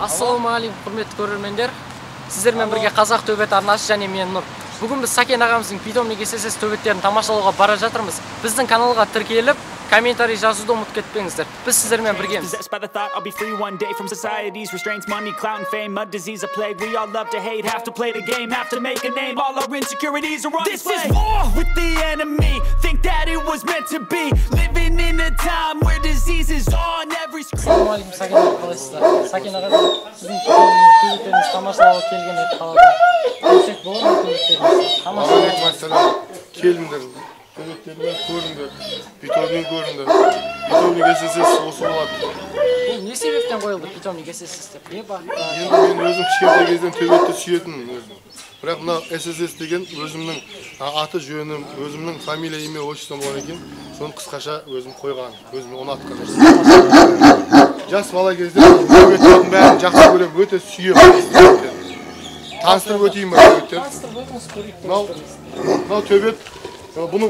Ассаламу алейкум, құрметті көрермендер. Сіздермен бірге Қазақ төбет арнасы және мен Нұр. Бүгін біз Сакен ағамыздың питомник ССС төбеттерін тамашалауға бара жатырмыз. Біздің каналға тіркеліп, комментарий жазуды ұмытып кетпеңіздер. Біз сіздермен біргеміз. Ассаламу алейкум, Сакен аға, қалайсыздар? Сакен аға, сіздің төбеттеріңіз тамашалауға келген еді қалада. Көрсек болады ма төбеттеріңіз? Тамашалауға келіңдер. Төбеттермен көріңдер, питомник көріңдер. Питомник ССС осы болады. Бұл не себептен қойылды питомник ССС деп? Не бағытта? Енді мен өзім кішкентай кезден төбетті сүйетінмін өзім. Бірақ мына ССС деген өзімнің аты жөнім, өзімнің фамилия, имя, отчеством бар екен. Соны қысқаша өзім қойған, өзім ұнатқан нәрсе. Жас бала кезде төбеттердің бәрін жақсы көремін, өте сүйемін. Таныстырып өтейін ба төбеттер? Таныстырып өтіңіз, көрейік. Мынау төбет, бұның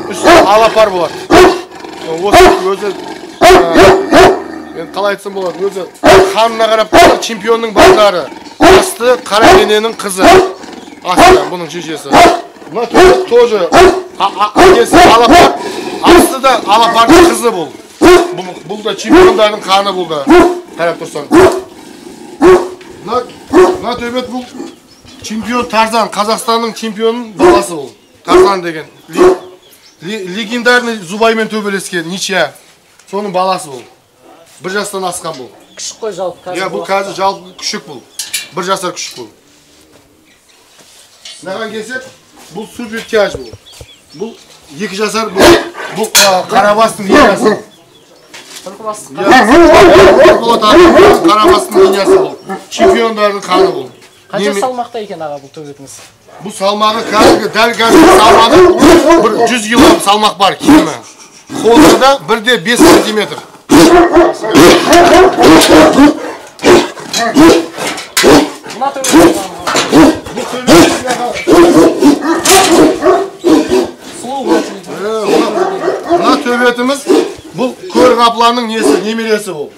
үсті алапар болады. Осы өзі, мен қалай айтсам болады, өзі қанына қарап чемпионның балдары. Асты Қаракененің қызы. Асты бұның шешесі. Мына төбет тоже әкесі алапар. Асты да алапардың қызы бұл. Бұл да чемпиондардың қаны бұл да. Қарап тұрсаң. Мына төбет бұл чемпион Тарзан, Қазақстанның чемпионының баласы бұл. Тарзан деген. Легендарный Зубаймен төбелескен ничья. Соның баласы бұл. Бір жастан асқан бұл. Күшік қой жалпы қазір. Бұл қазір жалпы күшік бұл. Бір жасар күшік бұл. Мынаған келсек, бұл супер тяж бұл. Бұл 2 жасар бұл Қарабастың линиясы. Түркібастық Қарабастың линиясы бұл. Чемпиондардың қаны бұл. Қанша салмақта екен аға бұл төбетіңіз? Бұл салмағы дәл қазір салмағы 100 кило салмақ бар киімі. Қолында 1,5 сантиметр. Мына төбетіміз бұл көр қапланның немересі бұл.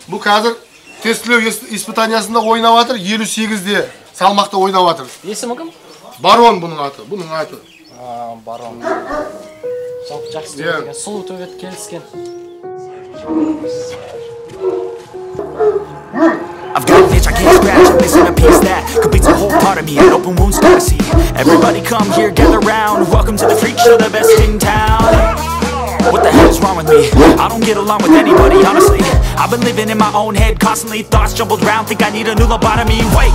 Бұл қазір тестілеу испытаниясында ойнап жатыр, 58-де салмақта ойнап жатыр. Есімі кім? Барон бұның аты, бұның аты. Барон. Жалпы жақсы төбет, сұлу төбет келіскен. I've got an itch I can't scratch, I'm missing a piece that completes a whole part of me, an open wound scar to see. Everybody come here, gather round, welcome to the freak show, the best in town. What the hell is wrong with me? I don't get along with anybody, honestly. I've been living in my own head, constantly thoughts jumbled around, think I need a new lobotomy. Wait,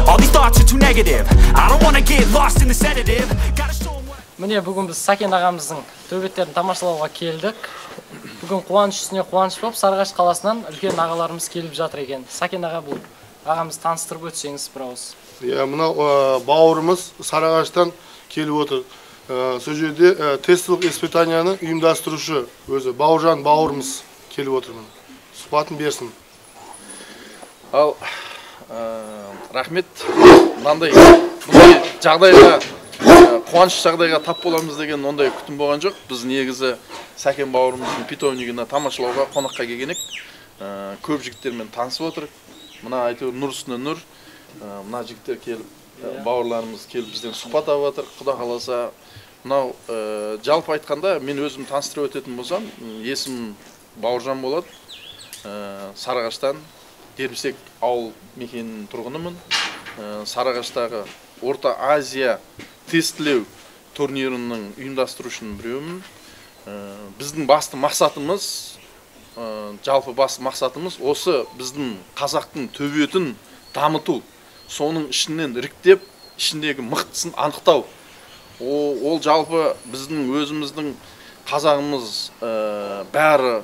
all these thoughts are too negative, I don't wanna get lost in the sedative. Gotta show them what... Міне бүгін біз Сакен ағамыздың төбеттерін тамашалауға келдік. Бүгін қуаныш үстіне қуаныш болып, Сарыағаш қаласынан үлкен ағаларымыз келіп жатыр екен. Сакен аға, бұл ағамыз таныстырып өтсеңіз бір ауыз. Мынау бауырымыз Сарыағаштан келіп отыр. Сол жерде тестілік испытанияны ұйымдастырушы өзі Бауыржан бауырымыз келіп отыр. Сұхбатын берсін. Ал рахмет. Мынандай жағдайға қуаныш жағдайға тап боламыз деген ондай күтім болған жоқ. Біз негізі Сакен бауырымыздың питомнигіне тамашалауға қонаққа келгенек. Көп жігіттермен танысып отырық. Мына әйтеуір нұр үстіне нұр. Мына жігіттер келіп, бауырларымыз келіп бізден сұхбат алып жатыр. Құда қаласа, мынау жалпы айтқанда мен өзім таныстырып өтетін болсам, есім Бауыржан болады. Сарыағаштан Дербісек ауыл мекенінің тұрғынымын. Сарыағаштағы Орта Азия тестілеу турнирінің ұйымдастырушының біреуімін. Біздің басты мақсатымыз, жалпы басты мақсатымыз осы біздің қазақтың төбетін дамыту. Соның ішінен іріктеп, ішіндегі мықтысын анықтау. Ол жалпы біздің өзіміздің қазағымыз бәрі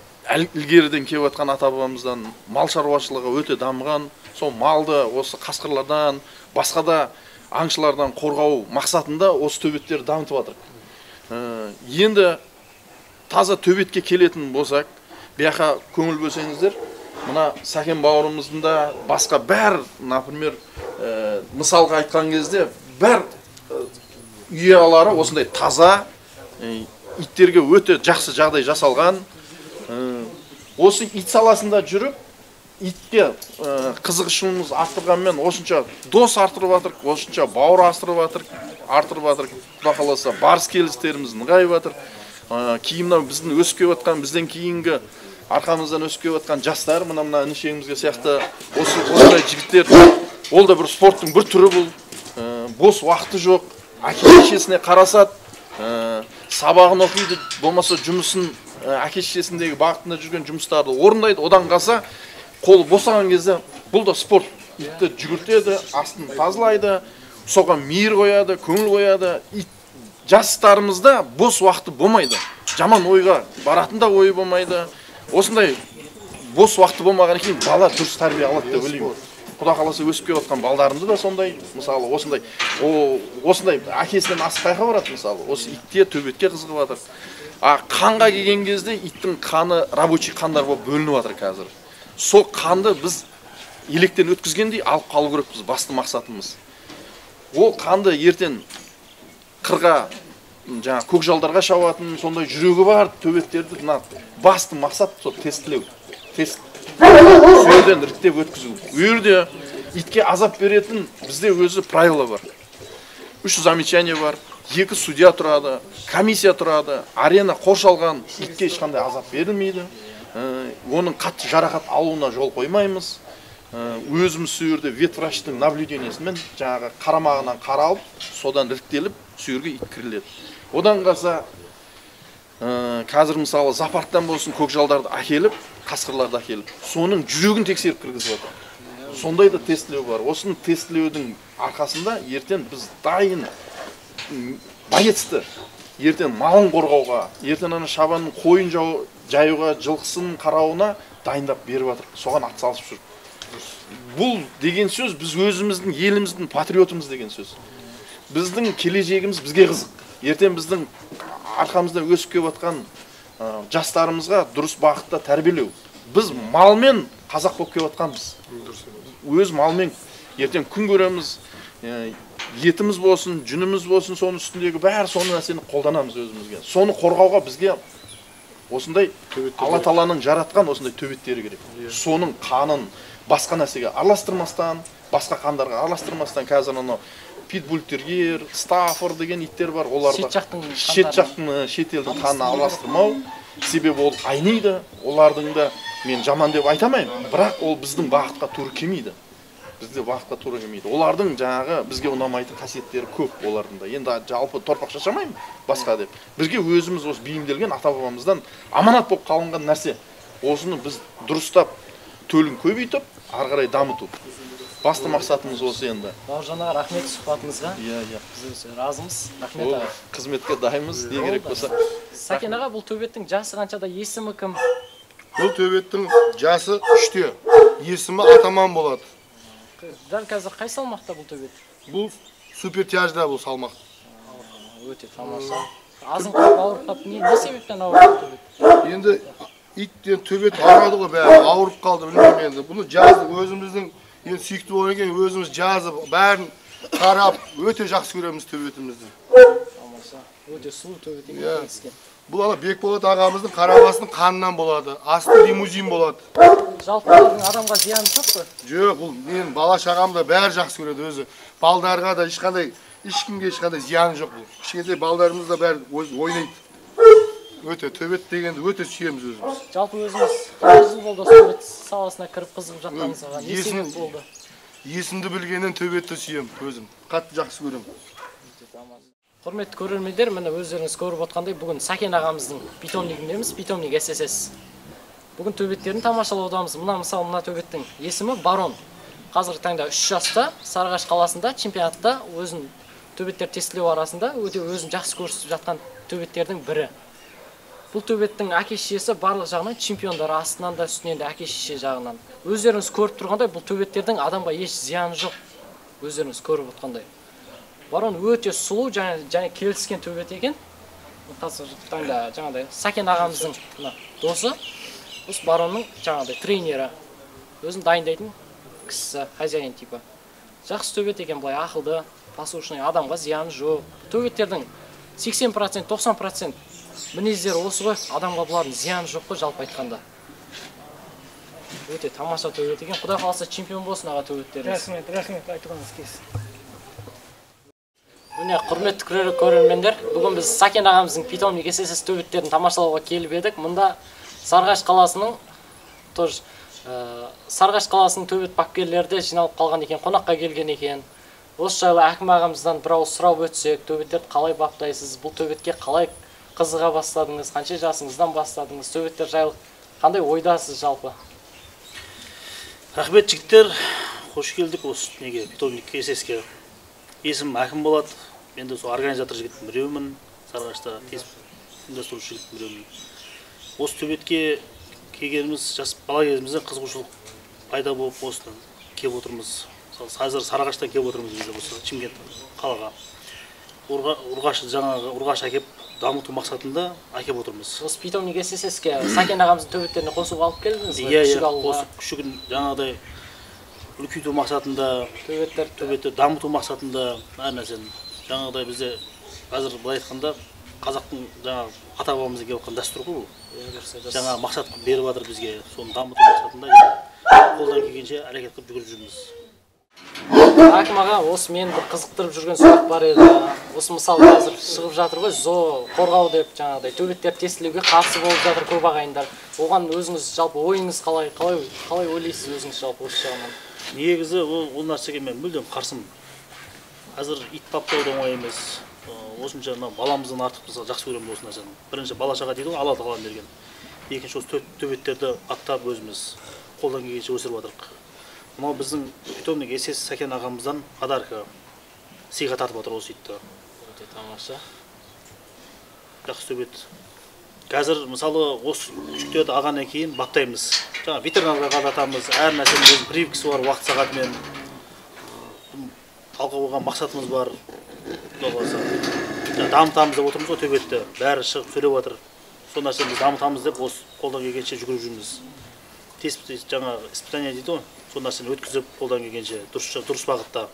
ілгеріден келіп жатқан ата-бабамыздан мал шаруашылығы өте дамыған. Сол малды осы қасқырлардан, басқа да аңшылардан қорғау мақсатында осы төбеттер дамытып жатыр. Енді таза төбетке келетін болсақ, бияқа көңіл бөлсеңіздер, мына Сакен бауырымыздың да басқа бәр, например, мысалға айтқан кезде бәр ұялары осындай таза, иттерге өте жақсы жағдай жасалған. Осы ит саласында жүріп, итке қызығушылығымыз артырғанмен осынша дос артырып жатыр, осынша бауыр артырып жатыр. Құда қаласа барыс келістеріміз нығайып жатыр. Кейін мынау біздің өсіп келіп жатқан, бізден кейінгі арқамыздан өсіп келіп жатқан жастар, мына інішегімізге сияқты осындай жігіттер, ол да бір спорттың бір түрі бұл. Бос уақыты жоқ, әке-шешесіне қарасады, сабағын оқиды, болмаса жұмысын, әке-шешесіндегі бағытында жүрген жұмыстарды орындайды. Одан қалса, қолы босаған кезде бұл да спорт. Итті жүгіртеді, астын тазалайды, соған мейір қояды, көңіл қояды. Жастарымызда бос уақыты болмайды. Жаман ойға баратын да ойы болмайды. Осындай бос уақыты болмаған кейін бала дұрыс тәрбие алады деп ойлаймын. Құда қаласа өсіп келіп жатқан балдарымды да сондай, мысалы, осындай әкесінен асқайға барады, мысалы, осы итте, төбетке қызығып жатыр. Қанға келген кезде иттің қаны рабочий қандар болып бөлініп жатыр қазір. Сол қанды біз електен өткізгендей алып қалу керекпіз, басты мақсатымыз. Ол қанды ертең қырға, көкжалдарға шабатын, сондай жүрегі бар төбеттерді басты мақсат сол тестілеу. Сөйден іріктеп өткізу. Өрде итке азап беретін бізде өзі правила бар. 3 замечание бар, 2 судья тұрады, комиссия тұрады, арена қоршалған, итке ешқандай азап берілмейді. Оның қатты жарақат алуына жол қоймаймыз. Өзіміз сүйірде ветврачтың наблюдениесімен жаңағы қарамағынан қаралып, содан іріктеліп, сүйірге ит кіріледі. Одан қалса, қазір мысалы зоопарктан болсын көкжалдарды әкеліп, қасқырларды әкеліп, соның жүрегін тексеріп кіргізіп отыр. Сондай да тестілеу бар. Осының тестілеудің арқасында ертең біз дайын боецті, ертең малын қорғауға, ертең шабанның қойын жаюға, жылқысын қарауына дайындап беріп жатыр. Соған атсалысып жүр. Бұл деген сөз біз өзіміздің еліміздің патриотымыз деген сөз. Біздің келешегіміз бізге қызық. Ертең біздің арқамызда өсіп келіп жатқан жастарымызға дұрыс бағытта тәрбиелеу. Біз малмен қазақ болып келіп жатқанбыз. Өз малмен ертең күн көреміз, етіміз болсын, жүніміз болсын, соның үстіндегі бәрі соны нәрсені қолданамыз өзімізге. Соны қорғауға бізге осындай Алла Тағаланың жаратқан осындай төбеттері керек. Соның қанын басқа нәрсеге араластырмастан, басқа қандарға араластырмастан, қазір питбультерьер, стаффор деген иттер бар, оларды шет елдің қанына араластырмау, себебі ол айниды, олардың да мен жаман деп айтамаймын, бірақ ол біздің бағытқа тура келмейді. Бізде бағытқа тура келмейді. Олардың жаңағы бізге ұнамайтын қасиеттері көп олардың да. Енді жалпы торпақ шашамаймын басқа деп. Бізге өзіміз осы бейімделген ата-бабамыздан аманат болып қалынған нәрсе. Осыны біз дұрыстап, төлін көбейтіп, ары қарай дамыту. Басты мақсатымыз осы енді. Бауыржан аға, рахмет сұхбатыңызға. Иә. Біз разымыз. Рахмет аға. Қызметке дайынбыз, не керек болса. Сәкен аға, бұл төбеттің жасы қаншада, есімі кім? Бұл төбеттің жасы 3-те. Есімі Атаман болады. Дәл қазір қай салмақта бұл төбет? Бұл супер тяжда бұл салмақ. Өте тамаша. Азын қап ауырып қап, не себептен ауырып төбет? Енді иттен төбет ауырады ғой бәрі, ауырып қалды білмеймін енді. Бұны жаздық өзіміздің енді сүйікті болған екен, өзіміз жазып, бәрін қарап, өте жақсы көреміз төбетімізді. Тамаша. Өте сұлу төбет екен. Бұл ана Бекболат ағамыздың қарабасының қанынан болады, асты лимузин болады. Жалпы адамға зияны жоқ қой? Жоқ, бұл мен бала шағамда бәрі жақсы көреді өзі. Балдарға да ешкімге ешқандай зияны жоқ бұл. Кішкентай балдарымыз да бәрі ойнайды. Өте төбет дегенді өте сүйеміз өзіміз. Жалпы өзіңіз қанша жыл болды төбет саласына кіріп қызығып жатқаныңызға? Не себеп болды? Есімді білгеннен төбетті сүйем өзім. Қатты жақсы көремін. Құрметті көрермендер, міне өздеріңіз көріп отқандай, бүгін Сәкен ағамыздың питомнигіндеміз, питомник ССС. Бүгін төбеттерін тамашалаудамыз. Мысалы, мына төбеттің есімі Барон. Қазіргі таңда 3 жаста Сарыағаш қаласында чемпионатта өзін төбеттер тестілеу арасында өзін жақсы көрсетіп жатқан төбеттердің бірі. Бұл төбеттің әке-шешесі барлық жағынан чемпиондар, астынан да үстінен де әке-шеше жағынан. Өздеріңіз көріп тұрғандай, бұл төбеттердің адамға еш зияны жоқ. Өздеріңіз көріп отқандай. Барон өте сұлу және келіскен төбет екен. Қазіргі таңда жаңағыдай Сәкен ағамыздың досы, осы Баронның жаңағыдай тренері, өзін дайындайтын кісі, хозяин типі. Жақсы төбет екен, былай ақылды, послушный, адамға зияны жоқ. Төбеттердің 80%, 90% мінездері осы ғой, адамға бұлардың зияны жоқ қой жалпы айтқанда. Өте тамаша төбет екен. Құдай қаласа чемпион болсын аға төбеттеріңіз. Рахмет, айтқаныңыз келсін. Міне құрметті көрермендер, бүгін біз Сакен ағамыздың питомник ССС төбеттерін тамашалауға келіп едік. Мұнда Сарғаш қаласының төбет бапкерлері де жиналып қалған екен, қонаққа келген екен. Осы жайлы әкім ағамыздан бір ауыз сұрап өтсек, төбеттерді қалай баптайсыз, бұл төбетке қалай қызыға бастадыңыз, қанша жасыңыздан бастадыңыз, төбеттер жайлы қандай ойдасыз жалпы? Рахмет жігіттер, қош келдік осы неге питомник ССС-ке. Есім әкім болады, мен де сол организатор жігіттің біреумін, Сарғашта ұйымдастырушы жігіттің біреумін. Осы төбетке келгеніміз жас бала кезімізден қызығушылық пайда болып осыдан келіп отырмыз. Қазір Сарғаштан келіп отырмыз біз осы Шымкент қалаға. Ұрғаш әкеп дамыту мақсатында әкеп отырмыз. Осы питомник ССС-ке Сакен ағамыздың төбеттеріне қосуға алып келдіңіз бе? Иә, күшігін жаңағыдай үлкейту мақсатында, төбетті дамыту мақсатында әр нәрсені. Жаңағыдай бізде қазір былай айтқанда қазақтың жаңағы ата-бабамыздан келіп жатқан дәстүр ғой бұл. Жаңа мақсат беріп жатыр бізге, соны дамыту мақсатында қолдан келгенше әрекет қылып жүгіріп жүрміз. Әкім аға, осы мен бір қызықтырып жүрген сұрақ бар еді. Осы мысалы қазір шығып жатыр ғой, зоо қорғау деп жаңағыдай төбеттер тестілеуге қарсы болып жатыр көп ағайындар. Оған өзіңіз жалпы ойыңыз қалай ойлайсыз өзіңіз жалпы осы жағынан? Негізі ол нәрсеге мен мүлдем қарсымын. Қазір ит баптау да оңай емес. Осынша баламыздан артық біз жақсы көремін осы нәрсені. Бірінші бала шаға дейді ғой, Алла тағала берген. Екінші осы төбеттерді аттап өзіміз қолдан келгенше өсіріп жатырмыз. Мынау біздің питомник ССС Сакен ағамыздан подарка сыйға тартып жатыр осы итті. Өте тамаша. Жақсы төбет. Қазір мысалы осы күшіктерді алғаннан кейін баптаймыз. Жаңа ветеринарға қаратамыз, әр нәрсенің өзінің прививкасы бар, уақыт сағатымен. Алға қойған мақсатымыз бар. Дамытамыз деп отырмыз ғой төбетті. Бәрі шығып сөйлеп жатыр. Сол нәрсені біз дамытамыз деп осы қолдан келгенше жүгіріп жүрміз. Жаңа испытание дейді ғой. Сол нәрсені өткізіп қолдан келгенше дұрыс бағытта.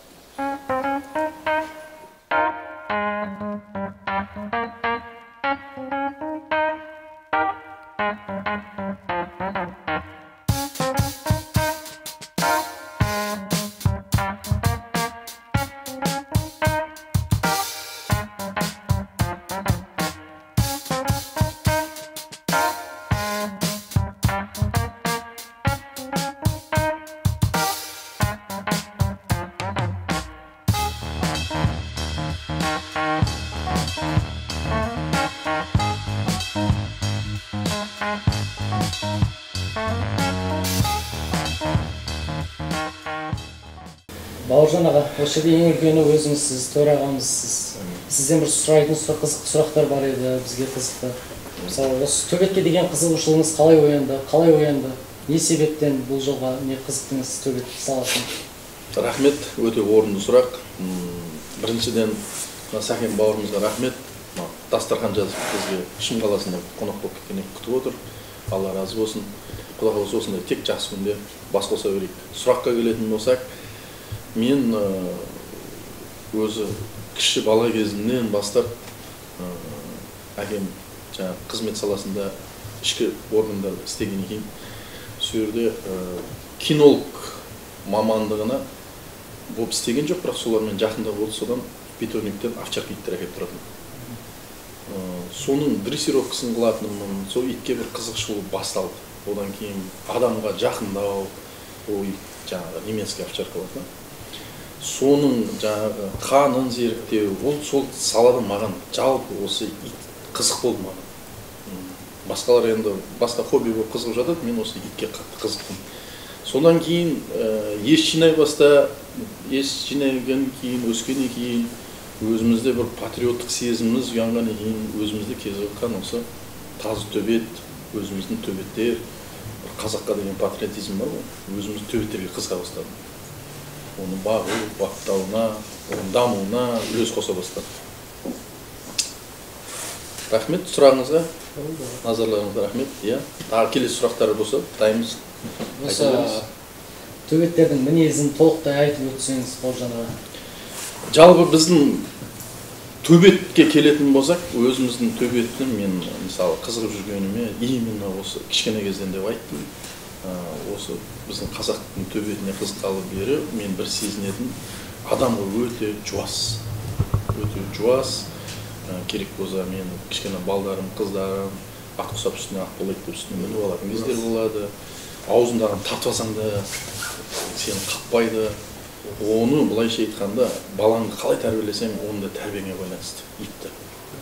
Бауыржан аға, осы жерде ең үлкені өзіңізсіз, төрағамызсыз. Сізден бір сұрайтын қызықты сұрақтар бар еді, бізге қызықты. Мысалы, осы төбетке деген қызығушылығыңыз қалай оянды? Не себептен бұл жолға не қызықтыңыз төбет саласын? Рахмет, өте орынды сұрақ. Біріншіден Сакен бауырымызға рахмет. Дастархан жазып бізге Шым қаласында қонақ болып кеткеннен күтіп отыр. Алла разы болсын. Құдай қаласа осындай тек жақсы күнде бас қоса берейік. Сұраққа келетін болсақ, мен өзі кіші бала кезімнен бастап әкем қызмет саласында ішкі органдар істеген екен. Сол жерде кинолог мамандығына болып істеген жоқ, бірақ солармен жақында болды, содан питомниктен овчарка иттер әкеліп тұратын. Соның дрессировкасын қылатынмын, сол итке бір қызықшылық басталды. Одан кейін адамға жақындау, ол ит жаңағы немецкий овчарка болды. Соның жаңағы қанын зерттеу, ол сол салада маған жалпы осы ит қызық болды маған. Басқалар енді басқа хобби болып қызығып жатады, мен осы итке қатты қызықтым. Содан кейін ес жинай жинайдан кейін, өскеннен кейін өзімізде бір патриоттық сезіміміз ұянғаннан кейін өзімізде кезіп осы тазы төбет, өзіміздің төбеттер, қазаққа деген патриотизм бар ғой, өзіміздің төбеттерге қызыға бастадым. Оны бағу, баптауына, оның дамуына үлес қоса бастадым. Рахмет сұрағыңызға, назарларыңызға рахмет. Тағы келесі сұрақтар болса, дайынбыз. Осы төбеттердің мінезін толықтай айтып өтсеңіз, Бауыржан аға. Жалпы біздің төбетке келетін болсақ, өзіміздің төбетті мен мысалы қызығып жүргеніме именно осы кішкене кезден деп айттым. Осы біздің қазақтың төбетіне қызыққалы бері мен бір сезінетін адамға өте жуас. Керек болса мен кішкене балдарым, қыздарым ат құсап үстіне ат болайық деп үстіне мініп алатын кездер болады. Аузындағын тартып алсаң да сені қақпайды. Оны былайша айтқанда балаңды қалай тәрбиелесең, оны да тәрбиеңе байланысты.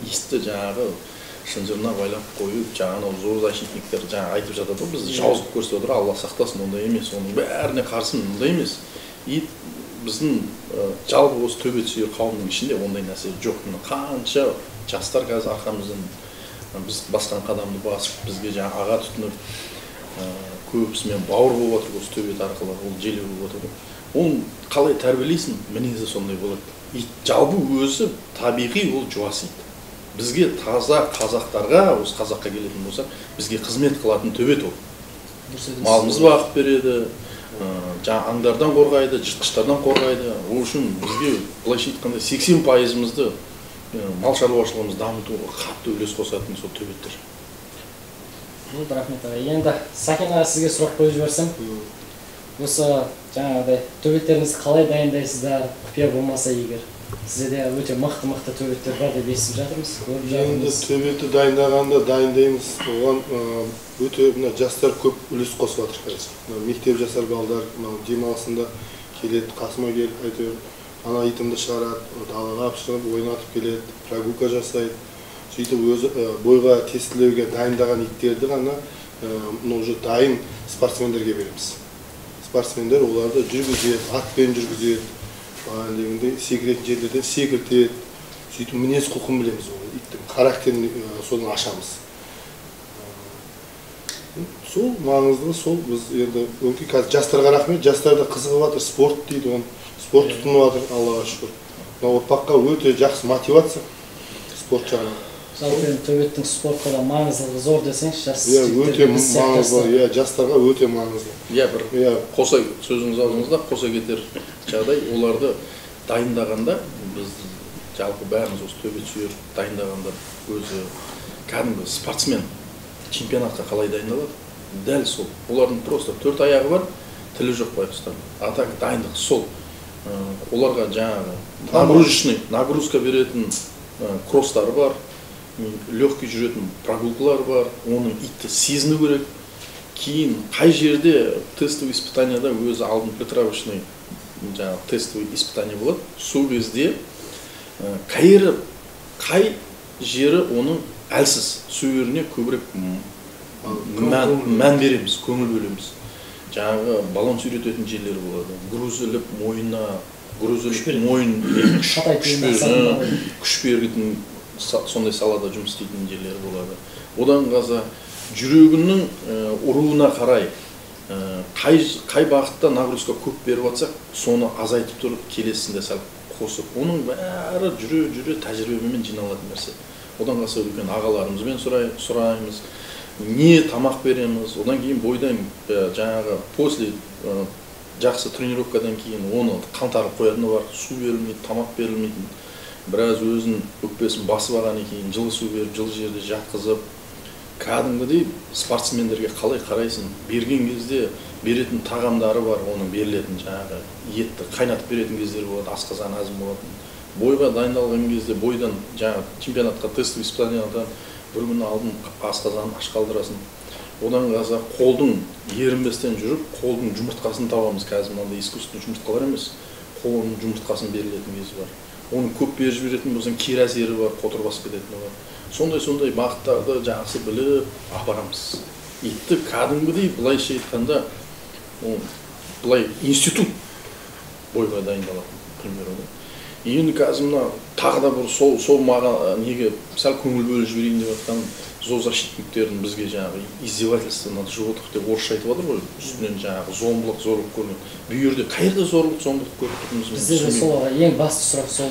Итті жаңағы шынжырына байлап қойып, жаңағы зоозащитниктер жаңа айтып жатады, біз жауыздық көрсетіп отыр, Алла сақтасын, ондай емес, оның бәріне қарсы ондай емес. Ит біздің жалпы осы төбет сүйер қауымның ішінде ондай нәрсе жоқ. Қанша жастар қазір арқамыздан біз басқан қадамды басып, бізге жаңа аға тұтынып, көбісімен бауыр болып отыр осы төбет арқылы, ол желеу болып отыр. Оны қалай тәрбиелейсің, мінезі сондай болады. Ит жалпы өзі табиғи ол жуас ит. Бізге таза қазақтарға, осы қазаққа келетін болсақ, бізге қызмет қылатын төбет ол. Малымызды бағып береді, жаңа аңдардан қорғайды, жыртқыштардан қорғайды. Ол үшін бізге былайша айтқанда 80%-ымызды мал шаруашылығымызды дамытуға қатты үлес қосатын сол төбеттер. Рахмет аға. Енді Сакен аға сізге сұрақ қойып жіберсем, осы жаңағыдай төбеттеріңізді қалай дайындайсыздар, құпия болмаса егер? Сізде өте мықты төбеттер бар деп естіп жатырмыз. Енді төбетті дайындағанда дайындаймыз. Оған өте жастар көп үлес қосып жатыр қазір. Мектеп жасар балдар демалысында келеді, қасыма келіп әйтеуір ана итімді шығарады, далаға алып шығып ойнатып келеді, прогулка жасайды. Сөйтіп өзі бойға тестілеуге дайындаған иттерді ғана уже дайын спортсмендерге береміз. Спортсмендер оларды жүргізеді, атпен жүргізеді, дегенде секіретін жерлерден секіртеді. Сөйтіп мінез құлқын білеміз, иттің характерін соны ашамыз. Сол маңыздығы сол, біз енді өңкей қазір жастарға рахмет, жастар да қызығып жатыр, спорт дейді, спорт тұтынып жатыр, Аллаға шүкір. Ұрпаққа өте жақсы мотивация спорт жағынан. Жалпы төбеттің спортқа да маңыздылығы зор десеңіз, жас өте маңызды, жастарға өте маңызды. Бір қоса сөзіңіз аузыңызда қоса кетер жағдай, оларды дайындағанда біз жалпы бәріміз осы төбет сүйер дайындағанда өзі кәдімгі спортсмен чемпионатқа қалай дайындалады? Дәл сол. Олардың просто 4 аяғы бар, тілі жоқ байқұстар. Атак дайындық сол. Оларға жаңағы нагрузка беретін кросстары бар, легкий жүретін прогулкалар бар, оның итті сезіну керек. Кейін қай жерде тестовый испытанияда өзі алдын петровочный тестовый испытание болады. Сол кезде қай жері оның әлсіз сүйеріне көбірек мән береміз, көңіл бөлеміз. Жаңағы балон сүйрететін жерлері болады. Грузіліп мойына, мойын күш бергетін сондай салада жұмыс істейтін жерлері болады. Одан қаза жүрегінің ұруына қарай қай бағытта нагрузка көп беріп атсақ, соны азайтып тұрып келесінде сәл қосып. Оның бәрі жүре тәжірибемен жиналатын нәрсе. Одан қаса үлкен ағаларымызбен сұраймыз, не тамақ береміз. Одан кейін бойдан жаңағы после жақсы тренировкадан кейін оны қаңтарып қоятыны бар, су берілмейді, тамақ берілмейтін. Біраз өзін өкпесін басып алғаннан кейін жылы су беріп, жылы жерде жатқызып, кәдімгідей спортсмендерге қалай қарайсың, берген кезде беретін тағамдары бар, оның берілетін жаңағы етті қайнатып беретін кездер болады, асқазан азым болатын. Бойға дайындалған кезде бойдан жаңағы чемпионатқа тестовый испытаниядан бір күн алдын асқазанын аш қалдырасын. Одан қаза қолдың ерінбестен жүріп, қолдың жұмыртқасын табамыз. Қазір мынандай искусственный жұмыртқалар емес, қолдың жұмыртқасын берілетін кезі бар. Оны көп беріп жіберетін болсаң, кері әсері бар, қотыр басып кететіні бар. Сондай бағыттарды жақсы біліп апарамыз. Итті кәдімгідей былайша айтқанда, былай институт бойға дайындалатын, примерно. Енді қазір тағы да бір сол маған неге сәл көңіл бөліп жіберейін деп жатқан зоозащитниктердің бізге жаңағы издевательство над животных деп орысша айтып отыр ғой, үстінен жаңағы зомбылық, зорлық көрінеді. Bu yerде қайда зорлық, зомбылық көріп тұрмыз? Бізде де сол ең басты сұрақ сол.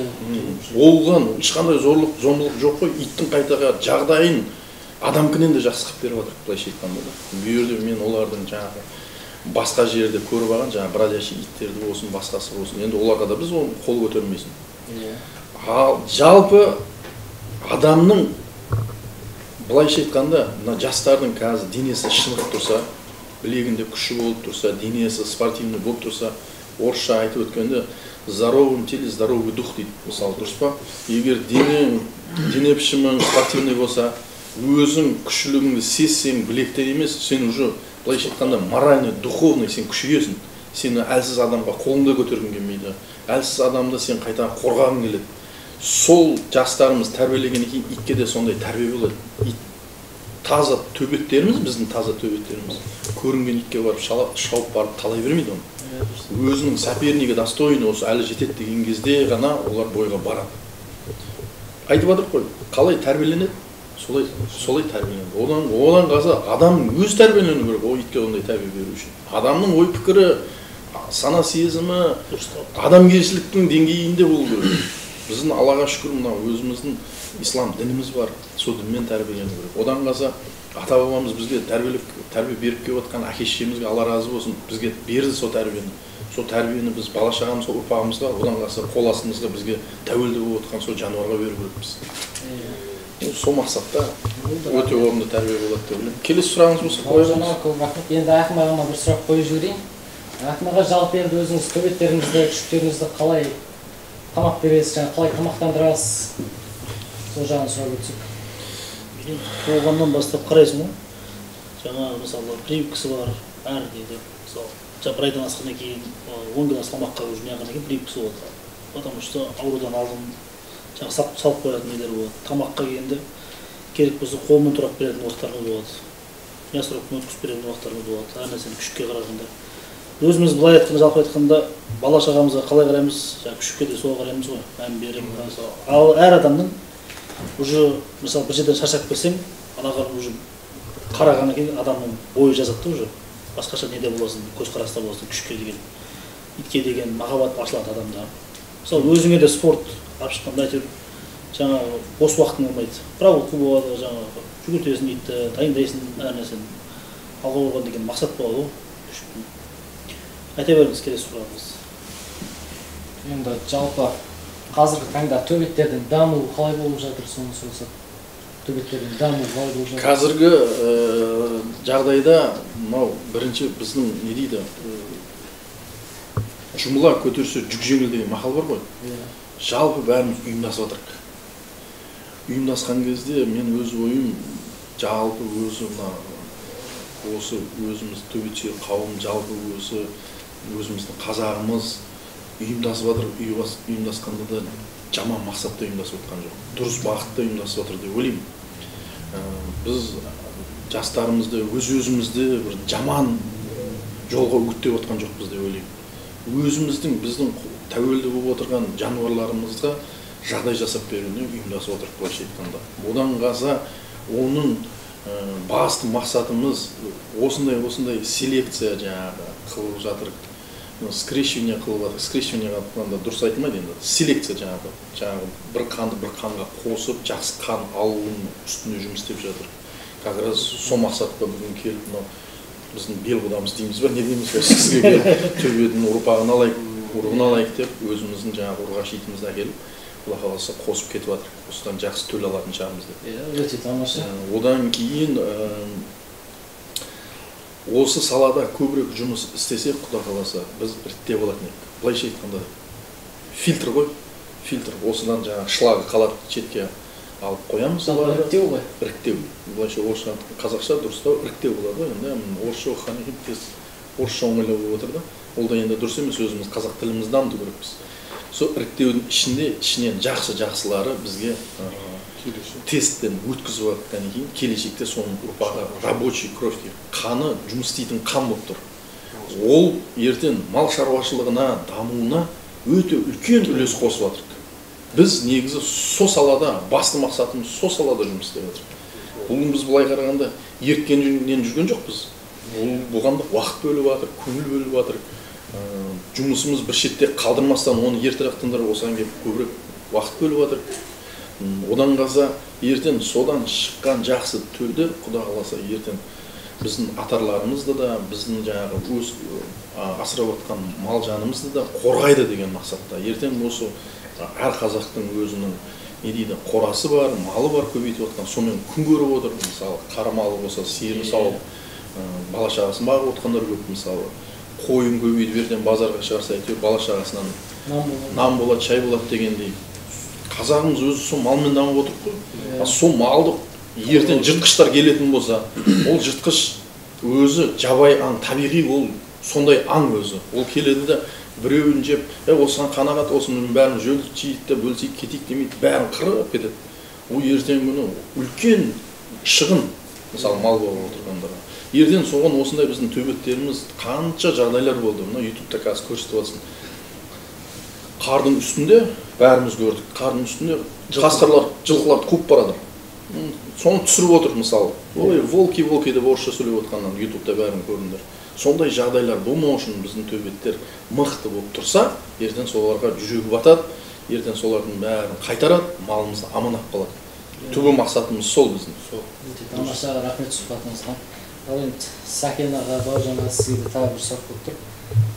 Оған ешқандай зорлық, зомбылық жоқ қой, иттің қайтаға жағдайын адамкінен де жақсы қылып беріп жатыр, былайша айтқанда. Bu yerде мен олардың жаңағы басқа жерде көріп алған жаңағы бродячий иттерді болсын, басқасы болсын. Енді оларға да біз оны қол көтермейсің. Ал жалпы адамның былайша айтқанда мына жастардың қазір денесі шынығып тұрса, білегінде күші болып тұрса, денесі спортивный болып тұрса, орысша айтып өткенде здоровым теле, здоровый дух дейді. Мысалы, дұрыс па? Егер дене пішімің спортивный болса, өзің күшілігіңді сезсең, білектер емес, сен уже былайша айтқанда моральный, духовный сен күшейесің. Сені әлсіз адамға қолыңда көтергің келмейді. Әлсіз адамды сен қайта қорғағың келеді. Сол жастарымыз тәрбиелегеннен кейін итке де сондай тәрбие болады. Таза төбеттеріміз, біздің таза төбеттеріміз көрінген итке барып шауып барып талай бермейді оны. Өзінің сопернигі достойны осы әлі жетеді деген кезде ғана олар бойға барады. Айтып жатыр қой, қалай тәрбиеленеді? Солай тәрбиеленеді. Одан қаза адам өз тәрбиелену керек, о итке ондай тәрбие беру үшін. Адамның ой пікірі, сана сезімі, адамгершіліктің деңгейінде болу керек. Біздің Аллаға шүкір мына өзіміздің ислам дініміз бар, сол дінмен тәрбиелену керек. Одан қаза ата бабамыз бізге тәрбие беріп келіп отқан әке-шешемізге Алла разы болсын, бізге берді сол тәрбиені. Сол тәрбиені біз бала шағамыз, ұрпағымызға, одан қаза қол астымызға бізге тәуелді болып отқан сол жануарға беру керекпіз. Сол мақсатта өте орынды тәрбие болады деп ойлаймын. Келесі сұрағыңыз болса қойыңыз. Енді Ақым ағама бір сұрақ қойып жіберейін. Ақым аға, жалпы енді өзіңіз төбеттеріңізді, күшіктеріңізді қалай тамақ бересіз, және қалай тамақтандырасыз? Сол жағын сұрап өтсек. Туылғаннан бастап қарайсың ғой. Жаңағы мысалы прививкасы бар, әр дейді. Мысалы бір айдан асқаннан кейін 10 күн асқамаққа уже неғаннан кейін прививкасы болады. Потому что аурудан алдын жаңағы салып қоятын нелер болады. Тамаққа келгенде керек болса қолмен турап беретін уақыттарымыз болады. Ясырып өткізіп беретін уақыттарымыз болады. Әр нәрсені күшікке қарағанда. Өзіміз былай айтқанда, жалпы айтқанда бала шағамызға қалай қараймыз, күшікке де солай қараймыз ғой. Мән береміз. Ал әр адамның уже мысалы бір жерден шаршап келсең, анаған уже қарағаннан кейін адамның бойы жазады уже. Басқаша неде боласың, көзқараста боласың, күшікке деген, итке деген махаббат ашылады адамда. Мысалы өзіңе де спорт алып шыққанда әйтеуір жаңағы бос уақытың болмайды. Прогулка болады, жаңағы жүгіртесің итті, дайындайсың әр нәрсені. Алға қойған деген мақсат болады ғой күшіктің. Айта беріңіз, келесі сұрағыңыз. Енді жалпы қазіргі таңда төбеттердің дамуы қалай болып жатыр, соны сұрасақ? Төбеттердің дамуы қалай болып жатыр? Қазіргі жағдайда мынау бірінші біздің не дейді? Жұмыла көтерсе жүк жеңіл деген мақал бар ғой. Жалпы бәріміз ұйымдасып жатырық. Ұйымдасқан кезде мен өз ойым жалпы өзі осы өзіміз төбетші қауым жалпы өзіміздің қазағымыз ұйымдасып жатыр. Ұйымдасқанда да жаман мақсатта ұйымдасып жатқан жоқ. Дұрыс бағытта ұйымдасып жатыр деп ойлаймын. Біз жастарымызды өзімізді бір жаман жолға үгіттеп отқан жоқпыз деп ойлаймын. Біздің тәуелді болып отырған жануарларымызға жағдай жасап беруіне ұйымдасып отырып былайша айтқанда. Одан қаза оның басты мақсатымыз осындай селекция жаңағы қылып жатыр. Скрещивание қылып жатыр. Скрещивание қылғанда дұрыс айтылмайды енді. Селекция жаңағы бір қанды бір қанға қосып, жақсы қан алуының үстіне жұмыс істеп жатыр. Как раз сол мақсатқа бүгін келіп біздің бел бұдамыз дейміз ба, не дейміз ба, сізге төбетінің ұрпағын алайық деп, өзіміздің жаңағы ұрғаш итімізді әкеліп, Алла қаласа қосып кетіп жатыр. Осыдан жақсы төл алатын шығармыз деп. Өте тамаша. Одан кейін осы салада көбірек жұмыс істесек, Құда қаласа, біз іріктеп алатын едік. Былайша айтқанда фильтр ғой, фильтр. Осыдан жаңағы шылағы қалады шетке алып қоямыз. Іріктеу ғой. Іріктеу. Былайша орысша, қазақша дұрыстау іріктеу болады ғой. Енді орысша оқығаннан кейін тез орысша оңайлау болып отыр да. Ол да енді дұрыс емес, өзіміз қазақ тілімізді дамыту керекпіз. Сол іріктеудің ішінен жақсылары бізге тесттен өткізіп жатқаннан кейін келешекте соның ұрпағы рабочий кровь дейді. Қаны жұмыс істейтін қан болып тұр. Ол ертең мал шаруашылығына, дамуына өте үлкен үлес қосып жатыр. Біз негізі сол салада, басты мақсатымыз сол салада жұмыс істеп жатырмыз. Бұл біз былай қарағанда еріккеннен жүрген жоқпыз. Бұған да уақыт бөліп жатыр, көңіл бөліп жатыр. Жұмысымыз бір шетте қалдырмастан оны ертерек тындырып осыған келіп көбірек уақыт бөліп жатыр. Одан қаза ертең содан шыққан жақсы төлді, Құда қаласа ертең біздің атарларымызды да, біздің жаңағы өз асырап жатқан мал жанымызды да қорғайды деген мақсатта. Ертең осы әр қазақтың өзінің не дейді, қорасы бар, малы бар, көбейтіп отқан, сонымен күн көріп отыр. Мысалы, қара малы болса, сиырын сауып, бала шағасын бағып отқандар көп. Мысалы, қойын көбейтіп берден базарға шығарса, әйтеуір бала шағасынан нан болады, шай болады дегендей. Қазағымыз өзі сол малмен дамып отыр қой. Сол малды ертең жыртқыштар келетін болса, ол жыртқыш өзі жабай аң, табиғи ол сондай аң өзі. Ол келеді де біреуін жеп, осыған қанағат, осының бәрін жөлдік жейді, бөлсейді, кетейік демейді, бәрін қырып кетеді. Ол ертең күні үлкен шығын, мысалы мал болып отырғандарға. Ертең соған осындай біздің төбеттеріміз қанша жағдайлар болды. Мына ютубта қазір көрсетіп жатсын. Қардың үстінде бәріміз көрдік. Қардың үстінде қасқырлар, жылқылар қуып барады. Соны түсіріп отыр мысалы. Ой, волки деп орысша сөйлеп отқаннан ютубта бәрін көрдіңдер. Сондай жағдайлар болмау үшін біздің төбеттер мықты болып тұрса, ертең соларға жүрегі батады, ертең солардың бәрін қайтарады, малымызды аман алып қалады. Түбі мақсатымыз сол біздің. Тамаша, рахмет сұхбатыңызға. Ал енді Сәкен аға, Бауыржан аға, сізге тағы бір сұрақ болып тұр.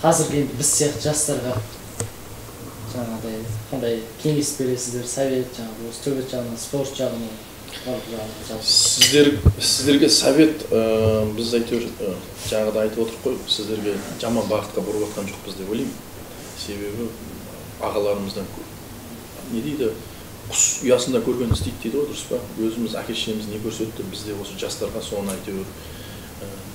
Қазіргі енді біз сияқты жастарға жаңағыдай қандай кеңес бересіздер, совет, жаңағы осы төбет жағынан, спорт жағынан. Сіздерге совет, біз әйтеуір жаңағыда айтып отырық қой, сіздерге жаман бағытқа бұрып отқан жоқпыз деп ойлаймын. Себебі ағаларымыздан не дейді, құс ұясында көрген істейді дейді ғой, дұрыс па? Өзіміз әке-шешеміз не көрсетті, біз де осы жастарға соны әйтеуір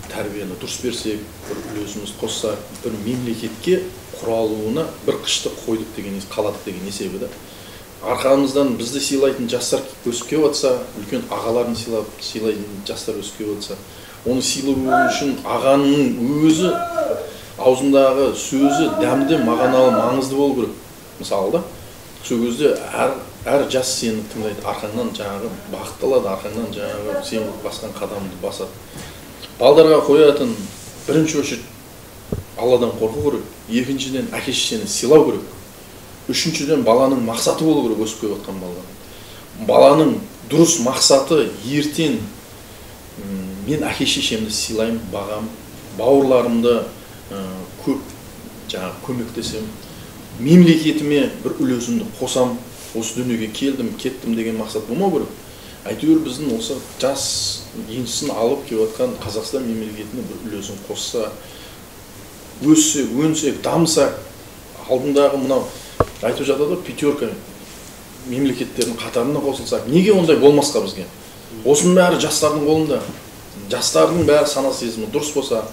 тәрбиені дұрыс берсек, бір үлесіміз қоссақ, бір мемлекетке құралуына бір қышты қойдық деген, қаладық деген есебі да. Арқамыздан бізді сыйлайтын жастар өсіп келіп жатса, үлкен ағаларын сыйлайтын жастар өсіп келіп жатса, оны сыйлау үшін ағаның өзі аузындағы сөзі дәмді, мағыналы, маңызды болу керек. Мысалы да, сол кезде әр жас сені тыңдайды, арқаңнан жаңағы бақыт алады, арқаңнан жаңағы сен басқан қадамды басады. Балдарға қоятын бірінші очередь Алладан қорқу керек, екіншіден әке-шешені сыйлау керек. Үшіншіден баланың мақсаты болу керек өсіп келіп жатқан баланың. Баланың дұрыс мақсаты ертең мен әке-шешемді сыйлаймын, бағам, бауырларымды көп жаңағы көмектесем, мемлекетіме бір үлесімді қосам, осы дүниеге келдім, кеттім деген мақсат болмау керек. Әйтеуір біздің осы жас еншісін алып келіп жатқан Қазақстан мемлекетіне бір үлесін қосса, өссек, өнсек, дамысақ, алдындағы мынау айтып жатады, пятерка мемлекеттердің қатарына қосылсақ, неге ондай болмасқа бізге? Осының бәрі жастардың қолында. Жастардың бәрі сана сезімі дұрыс болса,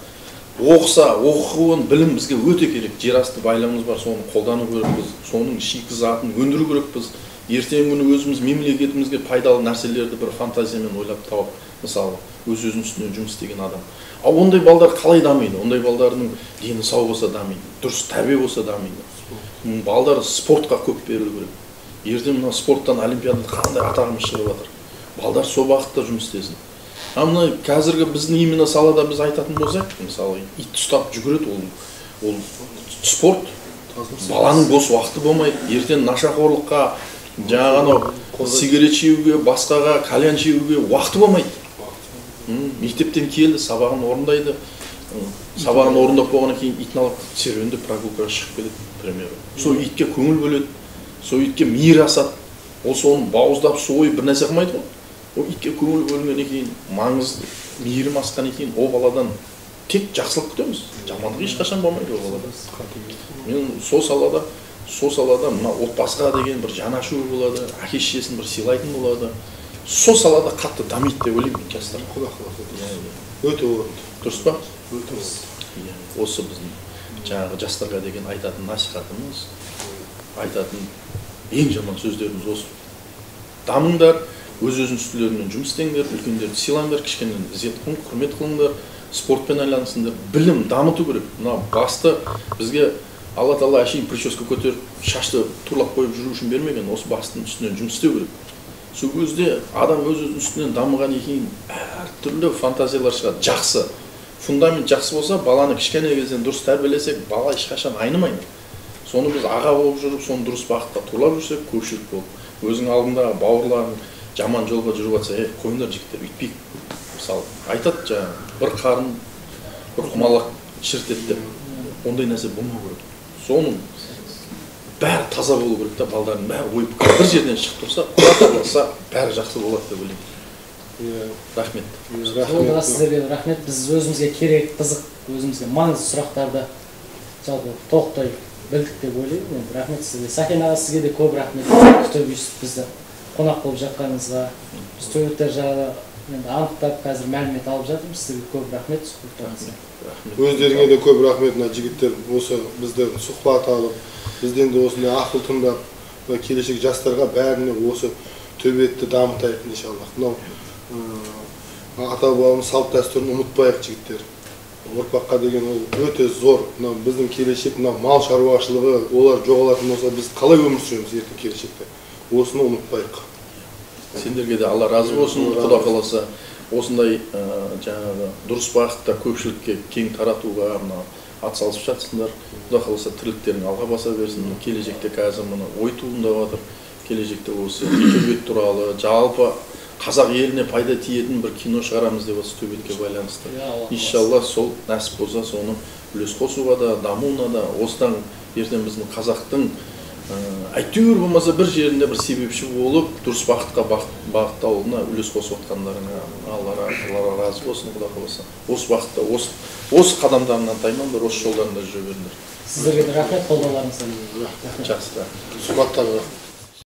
оқыса, оқуын, білім бізге өте керек. Жер асты байлығымыз бар, соны қолдану керекпіз, соның шикізатын өндіру керекпіз. Ертеңгі күні өзіміз мемлекетімізге пайдалы нәрселерді бір фантазиямен ойлап тауып, мысалы, өз-өзінің үстінен жұмыс істеген адам. Ал ондай балдар қалай дамиды? Ондай балдардың дені сау болса дамиды, дұрыс тәрбие болса дамиды. Балдар спортқа көп берілу керек. Ертең мына спорттан олимпиадада қандай атағымыз шығып жатыр. Балдар сол бағытта жұмыс істесін. Мына қазіргі біздің именно салада біз айтатын болсақ, мысалы, ит ұстап жүгіреді, ол спорт. Баланың бос уақыты болмайды. Ертең нашақорлыққа, жаңағы сигарет шегуге, басқаға, кальян шегуге уақыты болмайды. Мектептен келді, сабағын орындайды. Сабағын орындап болғаннан кейін итін алып серуендеп прогулкаға шығып келеді, примеру. Сол итке көңіл бөледі, сол итке мейір асады. Ол соны бауыздап, сойып бір нәрсе қылмайды ғой. Ол итке көңіл бөлгеннен кейін, маңызды мейірім асқаннан кейін ол баладан тек жақсылық күтеміз. Жамандық ешқашан болмайды ол балада. Мен сол салада мына отбасыға деген бір жанашыр болады, әке-шешесін бір сыйлайтын болады. Сол салада қатты дамиды деп ойлаймын жастар. Өте дұрыс па? Осы біздің жаңағы жастарға деген айтатын насихатымыз, айтатын ең жаман сөздеріміз осы. Дамыңдар, өз-өзінің үстілерімен жұмыс істеңдер, үлкендерді сыйлаңдар, кішкене ізет қылың, құрмет қылыңдар, спортпен айланысыңдар, білім дамыту керек. Мына басты бізге Алла Тағала әшейін прическа көтеріп, шашты турлап қойып жүру үшін бермеген, осы бастың үстінен жұмыс істеу керек. Сол кезде адам өз-өзінің үстінен дамыған кейін әртүрлі фантазиялар шығады. Жақсы. Фундамент жақсы болса, баланы кішкене кезден дұрыс тәрбиелесек, бала ешқашан айнымайды. Соны біз аға болып жүріп, соны дұрыс бағытта турлап жүрсек, көпшілік болып. Өзің алдыңдағы бауырларың жаман жолға жүріп жатса, қойыңдар жігіттер, үйтпейік. Мысалы, айтады жаңағы, бір қарын, бір құмалақ шіртеді деп. Ондай нәрсе болмау керек. Соның бәрі таза болу керек та, балдардың бәрі ой пікір бір жерден шығып тұрса, Құда қаласа бәрі жақсы болады деп ойлаймын. Рахмет. Жолдас сіздерге рахмет. Біз өзімізге керек, қызық, өзімізге маңызды сұрақтарды жалпы толықтай білдік деп ойлаймын. Енді рахмет сізге. Сакен аға, сізге де көп рахмет. Күтіп үйсіп бізді қонақ болып жатқаныңызға. Біз төбеттер жайлы енді анықтап қазір мәлімет алып жатырмыз. Сізге көп рахмет сұхбаттарыңызға. Өздеріңе де көп рахмет, мына жігіттер осы бізді сұхбат алып, бізден де осындай ақыл тыңдап, келешек жастарға бәріне осы төбетті дамытайық иншаллах. Мынау ата бабамыз салт дәстүрін ұмытпайық жігіттер. Ұрпаққа деген ол өте зор. Мынау біздің келешек, мынау мал шаруашылығы, олар жоғалатын болса, біз қалай өмір сүреміз ертең келешекте? Осыны ұмытпайық. Сендерге де Алла разы болсын, Құда қаласа осындай жаңағы дұрыс бағытта көпшілікке кең таратуға атсалысып жатсыңдар. Құда қаласа тірліктерің алға баса берсін. Келешекте қазір мұны ой туындап жатыр. Келешекте осы төбет туралы, жалпы қазақ еліне пайда тиетін бір кино шығарамыз деп осы төбетке байланысты. Иншалла сол нәсіп болса, соны үлес қосуға да, дамуына да, осыдан ертең біздің қазақтың әйтеуір болмаса бір жерінде бір себепші болып, дұрыс бағытқа бағыттауына үлес қосып отқандарыңа Алла разы болсын, Құда қаласа. Осы бағытта, осы қадамдарынан таймаңдар, осы жолдарында жүре беріңдер. Сіздерге де рахмет, қолдауларыңызға. Жақсы. Сұхбаттарға